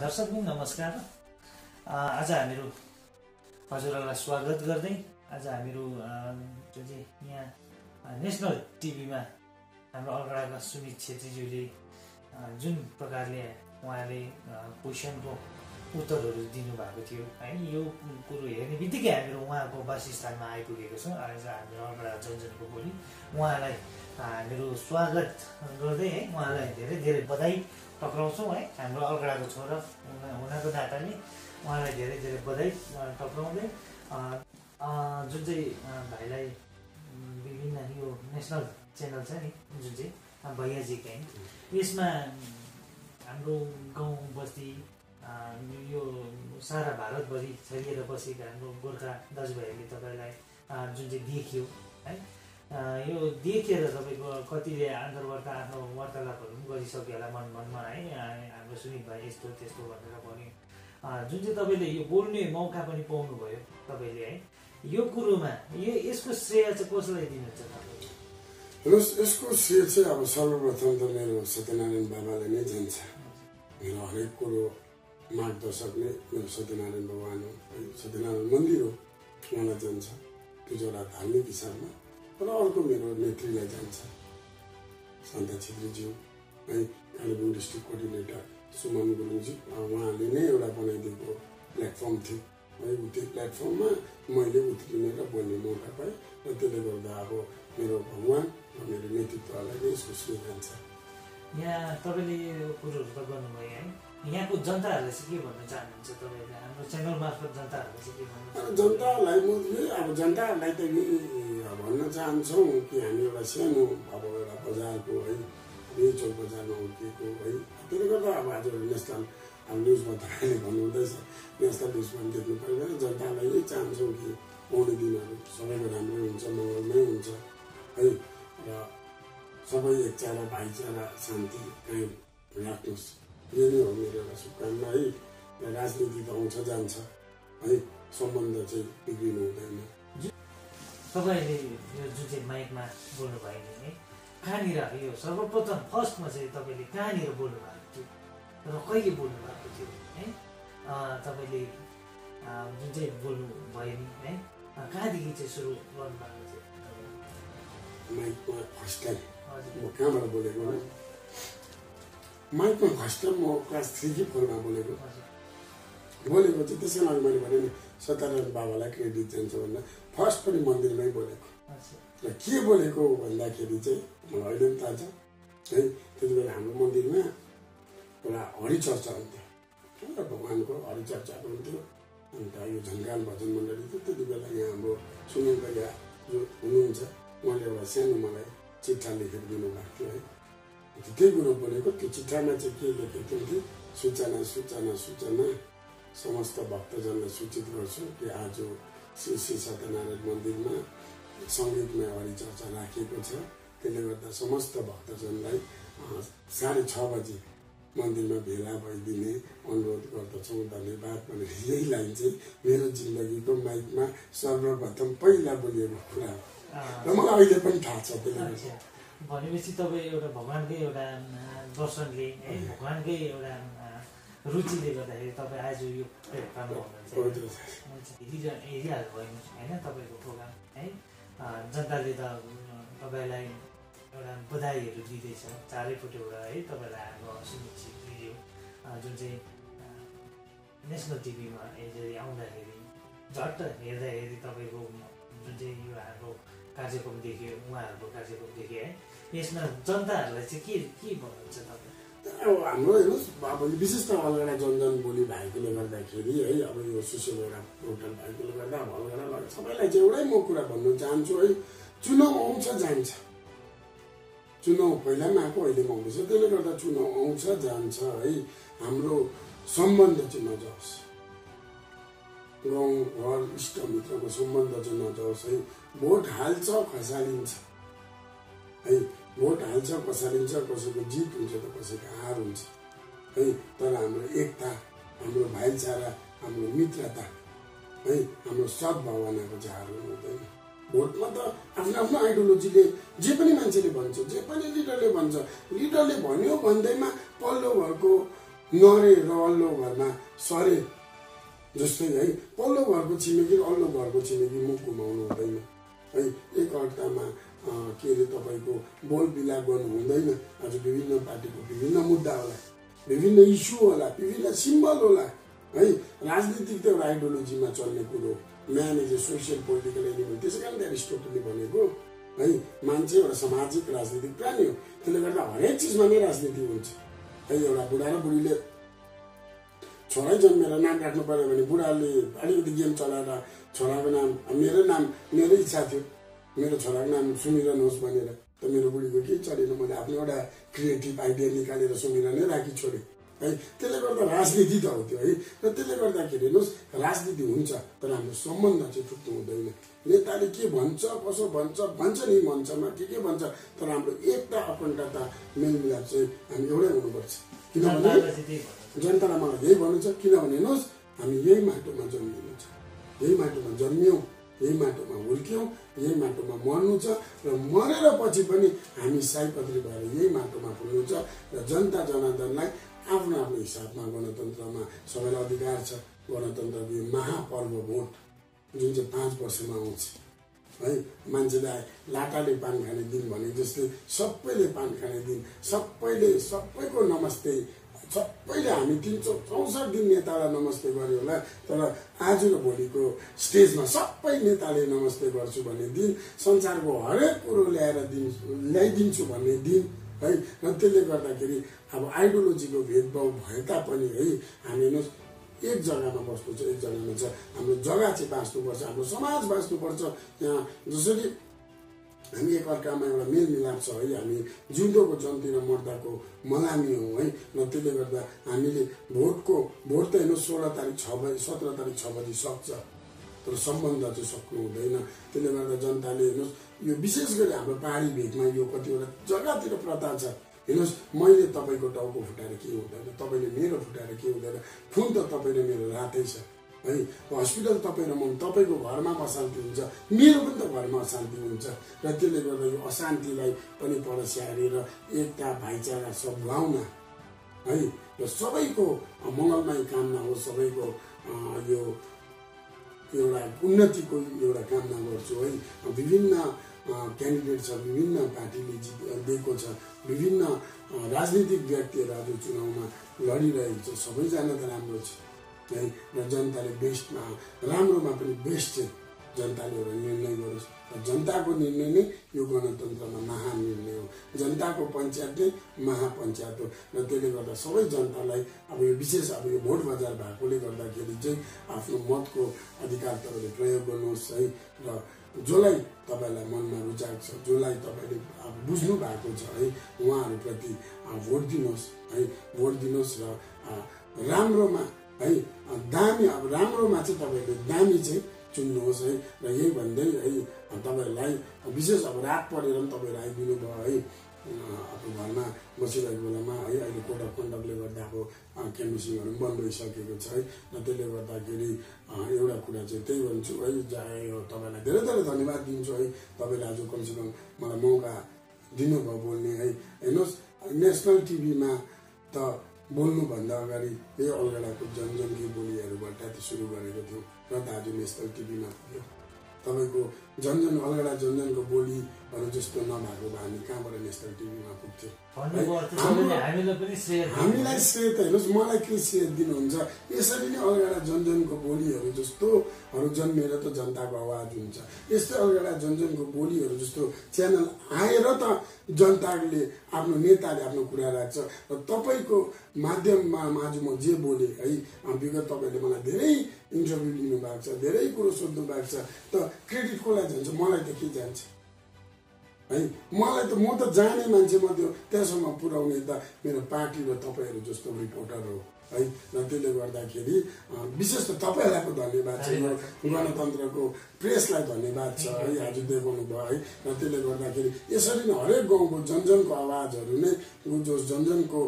दर्शकबिन नमस्कार। आज हामीहरू हजुरहरूलाई स्वागत गर्दै आज हामीहरू जुन चाहिँ यहाँ नेसनल टिभीमा हाम्रो अलगढाका सुमित छेत्रीज्यूले जुन प्रकारले उहाँले क्वेसनको उत्तरहरू दिनुभएको थियो है, यो कुरो हेर्ने बित्तिकै हामीहरू उहाँको वासस्थानमा आइपुगेको छौँ। आज हाम्रो अलगढा जनजनको बोली उहाँलाई हामीहरू स्वागत गर्दै है उहाँलाई धेरै धेरै बधाई टक्राउँछौँ है। हाम्रो अलगढाको छोरा हुनाको नाताले उहाँलाई धेरै धेरै बधाई टक्राउँदै जुन चाहिँ भाइलाई विभिन्न यो नेसनल च्यानल छ नि जुन चाहिँ भैयाजीकै यसमा हाम्रो गाउँ बस्ती यो सारा भारतभरि छरिएर बसेका हाम्रो गोर्खा दाजुभाइहरूले तपाईँलाई जुन चाहिँ देखियो है, यो देखेर तपाईँको कतिले अन्तर्वार्ता आफ्नो वार्तालापहरू पनि गरिसक्यो होला मन मनमा है, हाम्रो सुमित भाइ यस्तो त्यस्तो भनेर भन्यो। जुन चाहिँ तपाईँले यो बोल्ने मौका पनि पाउनुभयो तपाईँले है, यो कुरोमा यसको श्रेय चाहिँ कसलाई दिनुहुन्छ तपाईँले? यसको श्रेय चाहिँ अब सर्वप्रथम त मेरो सत्यनारायण बाबाले नै जान्छ। मेरो हरेक कुरो मार्गदर्शकले मेरो सत्यनारायण भगवान हो, सत्यनारायण मन्दिर हो, उहाँलाई जान्छ त्यो एउटा धार्मिक हिसाबमा। र अर्को मेरो नेत्रीलाई जान्छ, शान्ता छेत्रीज्यू है, कालेबुङ डिस्ट्रिक्ट कोअर्डिनेटर सुमन गुरुङज्यू। उहाँले नै एउटा बनाइदिएको प्लेटफर्म थियो है, त्यो प्लेटफर्ममा मैले उत्रिने र बोल्ने मौका पाएँ र त्यसले गर्दा अब मेरो भगवान र मेरो नेतृत्वलाई नै यसको श्रेय जान्छ। यहाँ तपाईँले यो कुरोहरू त गर्नुभयो है, यहाँको जनताहरूलाई चाहिँ के भन्न चाहनुहुन्छ तपाईँले? हाम्रो च्यानल मार्फत जनताहरूलाई चाहिँ के भन्नुहुन्छ? जनतालाई म अब जनताहरूलाई त भन्न चाहन्छौँ कि हामी एउटा सानो अब एउटा बजारको है, यही चौक बजारमा हुर्किएको है, त्यसले गर्दा अब आज नेसनल अब न्युजमा तपाईँले भन्नुहुँदैछ नेसनल न्युजमा देख्नु पर्यो। जनतालाई यही चाहन्छौँ कि आउने दिनहरू सबैको राम्रै हुन्छ, मङ्गलमै हुन्छ है, र सबै एकचारा भाइचारा शान्ति कायम राख्नुहोस्, यो नै हो मेरो एउटा शुभकामना है। र राजनीति त आउँछ जान्छ है, सम्बन्ध चाहिँ बिग्रिनु हुँदैन। तपाईँले यो जुन चाहिँ माइकमा बोल्नुभयो नि, कहाँनिर यो सर्वप्रथम फर्स्टमा चाहिँ तपाईँले कहाँनिर बोल्नु भएको थियो र कहिले बोल्नु भएको थियो है? तपाईँले जुन चाहिँ बोल्नु भयो नि है, कहाँदेखि चाहिँ सुरु गर्नुभएको थियो? माइकमा फर्स्ट टाइम म कहाँबाट बोलेको? माइकमा फर्स्ट टाइम म क्लास 3 कि 4 मा बोलेको चाहिँ त्यसै लागि मैले भने नि सत्यनारायण बाबालाई क्रेडिट जान्छ भन्दा फर्स्ट पनि मन्दिरमै बोलेको। र के बोलेको भन्दाखेरि चाहिँ मलाई अहिले पनि थाहा छ है, त्यति बेला हाम्रो मन्दिरमा एउटा हरिचर्चा हुन्थ्यो र भगवान्को हरिचर्चाको हुन्थ्यो। अन्त यो झन्काल भजन मण्डली थियो त्यति बेला। यहाँ हाम्रो सुनिल भैया जो हुनुहुन्छ उहाँले एउटा सानो मलाई चिठा लेखेर दिनुभएको थियो है, त्यही कुरो बोलेको। त्यो चिठामा चाहिँ के लेखेको थियो? सूचना सूचना सूचना समस्त भक्तजनलाई सूचित गर्छु कि आज श्री सत्यनारायण मन्दिरमा सङ्गीतमय हरिचर्चा राखिएको छ। त्यसले गर्दा समस्त भक्तजनलाई 6:30 बजी मन्दिरमा भेला भइदिने अनुरोध गर्दछौँ, धन्यवाद भनेर यही लाइन चाहिँ मेरो जिन्दगीको माइकमा सर्वप्रथम पहिला बोलिएको कुरा हो र मलाई अहिले पनि थाहा छ। त्यसले भनेपछि तपाईँ एउटा भगवान्कै एउटा दर्शनले है, भगवान्कै एउटा रुचिले गर्दाखेरि तपाईँ आज यो प्लेटफर्ममा हुनुहुन्छ। हेरिहाल्नु भयो होइन तपाईँको प्रोग्राम है, जनताले त तपाईँलाई एउटा बधाईहरू दिँदैछ चारैपट्टिबाट है। तपाईँलाई हाम्रो सुमित छेत्रीज्यू जुन चाहिँ नेसनल टिभीमा यसरी आउँदाखेरि झट्ट हेर्दाखेरि तपाईँको जुन चाहिँ यो हाम्रो कार्यक्रम देख्यो, उहाँहरूको कार्यक्रम देख्यो है, यसमा जनताहरूलाई चाहिँ के भन्नुहुन्छ तपाईँ? अब हाम्रो हेर्नुहोस्, अब विशेष त अलगढा जनजन बोली भएकोले गर्दाखेरि है, अब यो सोसियल एउटा पोर्टल भएकोले गर्दा अब अलगढा सबैलाई चाहिँ एउटै म कुरा भन्न चाहन्छु है, चुनाव आउँछ जान्छ, चुनाव पहिला पनि आएको अहिले पनि आउँदैछ, त्यसले गर्दा चुनाव आउँछ जान्छ है, हाम्रो सम्बन्ध चाहिँ नजाओस्, गाउँ घर इष्टमित्रको सम्बन्ध चाहिँ नजाओस् है। भोट हाल्छ खसालिन्छ है, भोट हाल्छ खसालिन्छ, कसैको जित हुन्छ त कसैको हार हुन्छ है, तर हाम्रो एकता, हाम्रो भाइचारा, हाम्रो मित्रता है, हाम्रो सद्भावनाको चाहिँ हार हुँदैन। भोटमा त आफ्नो आफ्नो आइडियोलोजीले जे पनि मान्छेले भन्छ, जे पनि लिडरले भन्छ, लिडरले भन्यो भन्दैमा पल्लो भएको नरे र अल्लो घरमा सरे जस्तै है पल्लो घरको छिमेकी अल्लो घरको छिमेकी मुख घुमाउनु हुँदैन है एकअर्कामा के अरे तपाईँको बोल बिलाप गर्नु हुँदैन। आज विभिन्न पार्टीको विभिन्न मुद्दा होला, विभिन्न इस्यु होला, विभिन्न सिम्बल होला है। राजनीतिक त एउटा आइडियोलोजीमा चल्ने कुरो, man is a social political animal, त्यसै कारण एरिस्टोटलले भनेको है मान्छे एउटा सामाजिक राजनीतिक प्राणी हो। त्यसले गर्दा हरेक चिजमा नै राजनीति हुन्छ है। एउटा बुढा र बुढीले छोरै जन्मेर नाम राख्नु पर्यो भने बुढाले अलिकति गेम चलाएर छोराको नाम मेरो इच्छा थियो मेरो छोराको नाम सुमिरन होस् भनेर, त मेरो बुढीको केही चलेन, मैले आफ्नो एउटा क्रिएटिभ आइडिया निकालेर सुमिरन नै राखी छोडेँ है। त्यसले गर्दा राजनीति त हो त्यो है। र त्यसले गर्दाखेरि हेर्नुहोस् राजनीति हुन्छ तर हाम्रो सम्बन्ध चाहिँ छुट्नु हुँदैन। नेताले के भन्छ कसो भन्छ नि मञ्चमा के भन्छ, तर हाम्रो एकता अखण्डता मेलमिलाप चाहिँ हामी एउटै हुनुपर्छ। किनभने जनतालाई मलाई यही भन्नु छ, किनभने हेर्नुहोस् हामी यही माटोमा जन्मिनु छ, यही माटोमा जन्मियौँ, यही माटोमा हुर्क्यौँ, यही माटोमा मर्नु छ र मरेर पछि पनि हामी सयपत्री भएर यही माटोमा पुग्नु छ। र जनता जनार्दनलाई आफ्नो आफ्नो हिसाबमा गणतन्त्रमा सबैलाई अधिकार छ। गणतन्त्रको यो महापर्व भोट जुन चाहिँ 5 वर्षमा आउँछ है, मान्छेलाई लाटाले पान खाने दिन भने जस्तै सबैले पान खाने दिन, सबैको नमस्ते, सबैले हामी 364 दिन नेतालाई नमस्ते गर्यो होला, तर आज र भोलिको स्टेजमा सबै नेताले नमस्ते गर्छु भन्ने दिन, संसारको हरेक कुरो ल्याइदिन्छु भन्ने दिन है। र त्यसले गर्दाखेरि अब आइडियोलोजीको भेदभाव भए तापनि है हामी हेर्नुहोस् एक जग्गामा बस्नु छ, एक जग्गामा छ। हाम्रो जग्गा चाहिँ बाँच्नुपर्छ, हाम्रो समाज बाँच्नुपर्छ। यहाँ जसरी हामी एकअर्कामा एउटा मेलमिलाप छ है, हामी जिउँदोको जन्ती र मर्दाको मलामी हौँ है। र त्यसले गर्दा हामीले भोट त हेर्नु 16 तारिक 6 बजी 17 तारिक 6 बजी सक्छ, तर सम्बन्ध चाहिँ सक्नु हुँदैन। त्यसले गर्दा जनताले हेर्नुहोस् यो विशेष गरी हाम्रो पहाडी भेगमा यो कतिवटा जग्गातिर प्रथा छ। हेर्नुहोस् मैले तपाईँको टाउको फुटाएर के हुँदैन, तपाईँले मेरो फुटाएर के हुँदैन, खुन त तपाईँ र मेरो रातै छ है। हस्पिटल तपाईँ र म, तपाईँको घरमा अशान्ति हुन्छ, मेरो पनि त घरमा अशान्ति हुन्छ। र त्यसले गर्दा यो अशान्तिलाई पनि पडस्याएर एकता भाइचारा सद्भावना है र सबैको मङ्गलमय कामना हो, सबैको यो एउटा उन्नतिको एउटा कामना गर्छु है। विभिन्न क्यान्डिडेट छ, विभिन्न पार्टीले दिएको छ, विभिन्न राजनीतिक व्यक्तिहरू आज चुनावमा लडिरहेको छ, सबैजना त राम्रो छ है। र जनताले बेस्टमा राम्रोमा पनि बेस्ट चाहिँ जनताले एउटा निर्णय गरोस्। र जनताको निर्णय नै यो गणतन्त्रमा महान निर्णय हो, जनताको पञ्चायत नै महापञ्चायत हो। र त्यसले गर्दा सबै जनतालाई अब यो विशेष अब यो भोट बजार भएकोले गर्दाखेरि चाहिँ आफ्नो मतको अधिकार तपाईँले प्रयोग गर्नुहोस् है। र जसलाई तपाईँलाई मनमा रुचाएको छ, जसलाई तपाईँले अब बुझ्नु भएको छ है, उहाँहरूप्रति भोट दिनुहोस् है। भोट दिनुहोस् र राम्रोमा है दामी, अब राम्रोमा चाहिँ तपाईँले दामी चाहिँ चुन्नुहोस् है। र यही भन्दै है तपाईँहरूलाई विशेष अब रात परेर पनि तपाईँहरू आइदिनु भयो है। अब घरमा बसिरहेको बेलामा है अहिले कोड अफ कन्डक्टले गर्दा अब क्याम्पसिङहरू पनि बन्द भइसकेको छ है। र त्यसले गर्दाखेरि एउटा कुरा चाहिँ त्यही भन्छु है, तपाईँलाई धेरै धेरै धन्यवाद दिन्छु है। तपाईँले आज कमसेकम मलाई मौका दिनुभयो बोल्ने है। हेर्नुहोस् नेसनल टिभीमा त बोल्नुभन्दा अगाडि यही अलगडाको जनजनकी बोलीहरूबाट सुरु गरेको थियौँ र त आज नेसनल टिभीमा पुग्यो। तपाईँको अलगडा जनजनको बोलीहरू जस्तो नभएको भए हामी कहाँबाट नेसनल टिभीमा पुग्थ्यो। हामीलाई श्रेय त हेर्नुहोस्, मलाई के श्रेय दिनुहुन्छ, यसरी नै अलगडा जनजनको बोलीहरू जस्तोहरू जन्मेर त जनताको आवाज हुन्छ। यस्तै अलगडा जनजनको बोलीहरू जस्तो च्यानल आएर त जनताले आफ्नो नेताले आफ्नो कुरा राख्छ। र तपाईँको माध्यममा आज म जे बोलेँ है, विगत तपाईँले मलाई धेरै इन्टरभ्यू लिनुभएको छ, धेरै कुरो सोध्नु भएको छ, त क्रेडिट कसलाई जान्छ, मलाई त के जान्छ है। मलाई त म त जाने मान्छे म त्यहाँसम्म पुर्याउने त मेरो पार्टी र तपाईँहरू जस्तो रिपोर्टर हो है। र त्यसले गर्दाखेरि विशेष त तपाईँहरूलाई पो धन्यवाद छ, गणतन्त्रको प्रेसलाई धन्यवाद छ है, आज देखाउनु भयो है। र त्यसले गर्दाखेरि यसरी नै हरेक गाउँको जनजनको आवाजहरू नै बुझोस्, जनजनको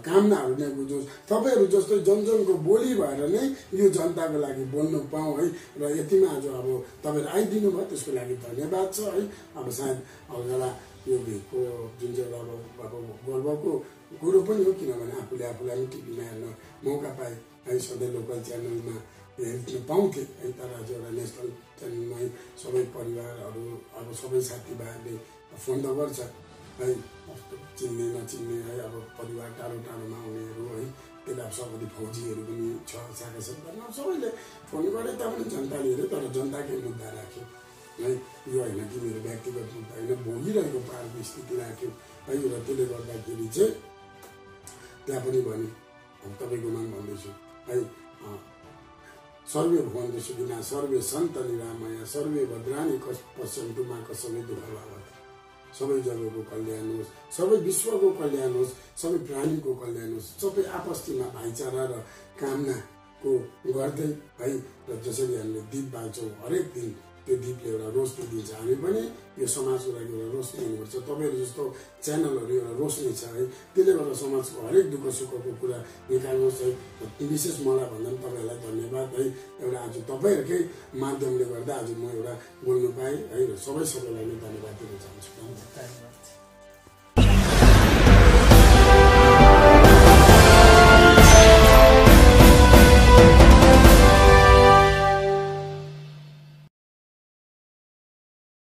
कामनाहरू नै बुझोस्, तपाईँहरू जस्तै जनजनको बोली भएर नै यो जनताको लागि बोल्नु पाऊँ है। र यतिमा आज अब तपाईँहरू आइदिनु भयो त्यसको लागि धन्यवाद छ है। अब सायद अलगडा यो भेटको जुन चाहिँ एउटा अब गर्वको कुरो पनि हो, किनभने आफूलाई पनि टिभीमा हेर्न मौका पाएँ है। सधैँ लोकल च्यानलमा हेर्न पाउँथेँ है, तर आज एउटा नेसनल च्यानलमै सबै परिवारहरू अब सबै साथीभाइहरूले फोन त गर्छ है, चिन्ने नचिन्ने है, अब परिवार टाढो टाढोमा हुनेहरू है, त्यसले अब सबैले फौजीहरू पनि छ शाखा सन्तानमा सबैले फोन गरे तापनि जनताले हेऱ्यो, तर जनताकै मुद्दा राख्यो है। यो होइन कि मेरो व्यक्तिगत मुद्दा होइन, भोगिरहेको पाहाडको स्थिति राख्यो है। र त्यसले गर्दाखेरि चाहिँ त्यहाँ पनि भने तपाईँकोमा भन्दैछु है, सर्वे भवन्तु सुखिनः सर्वे सन्तु निरामया सर्वे भद्राणि पश्यन्तु मा कस्मै दुःख भावत्। सबै जगको कल्याण होस्, सबै विश्वको कल्याण होस्, सबै प्राणीको कल्याण होस्, सबै आपसीमा भाइचारा र कामनाको गर्दै है। र जसरी हामीले दीप बाल्छौँ हरेक दिन, त्यो दीपले एउटा रोशनी दिन्छ। हामी पनि यो समाजको लागि एउटा रोशनी हुनुपर्छ। तपाईँहरू जस्तो च्यानलहरू एउटा रोशनी छ है, त्यसले गर्दा समाजको हरेक दुःख सुखको कुरा निकाल्नुहोस् है। विशेष मलाई भन्दा पनि तपाईँहरूलाई धन्यवाद है। एउटा आज तपाईँहरूकै माध्यमले गर्दा आज म एउटा बोल्नु पाएँ है, र सबैलाई नै धन्यवाद दिन चाहन्छु। धन्यवाद।